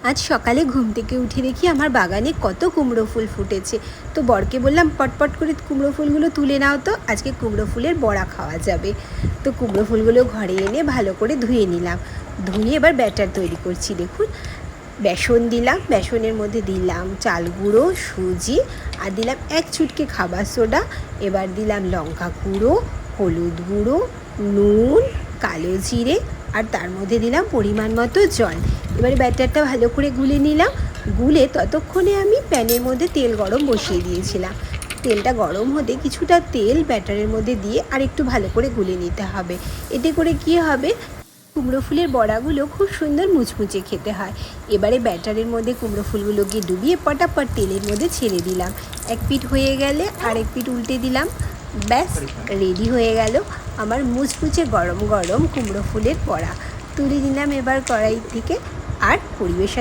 আজ সকালে ঘুম থেকে উঠে দেখি আমার বাগানে কত কুমড়ো ফুল ফুটেছে। তো বরকে বললাম পটপট করে কুমড়ো ফুলগুলো তুলে নাও, তো আজকে কুমড়ো ফুলের বড়া খাওয়া যাবে। তো কুমড়ো ফুলগুলো ঘরে এনে ভালো করে ধুয়ে নিলাম। ধুয়ে এবার ব্যাটার তৈরি করছি। দেখুন, বেসন দিলাম, বেসনের মধ্যে দিলাম চাল গুঁড়ো, সুজি, আর দিলাম এক চুটকি খাবার সোডা। এবার দিলাম লঙ্কা গুঁড়ো, হলুদ গুঁড়ো, নুন, কালো জিরে, আর তার মধ্যে দিলাম পরিমাণ মতো জল। এবারে ব্যাটারটা ভালো করে গুলে নিলাম। গুলে ততক্ষণে আমি প্যানের মধ্যে তেল গরম বসিয়ে দিয়েছিলাম। তেলটা গরম হতে কিছুটা তেল ব্যাটারের মধ্যে দিয়ে আর একটু ভালো করে গুলে নিতে হবে। এতে করে কী হবে, কুমড়ো ফুলের বড়াগুলো খুব সুন্দর মুচমুচে খেতে হয়। এবারে ব্যাটারের মধ্যে কুমড়ো ফুলগুলোকে ডুবিয়ে পটাপট তেলের মধ্যে ছেড়ে দিলাম। এক পিঠ হয়ে গেলে আর এক পিঠ উল্টে দিলাম। ব্যাস, রেডি হয়ে গেল আমার মুচমুচে গরম গরম কুমড়ো ফুলের বড়া। তুলে নিলাম এবার কড়াই থেকে, আর পরিবেশন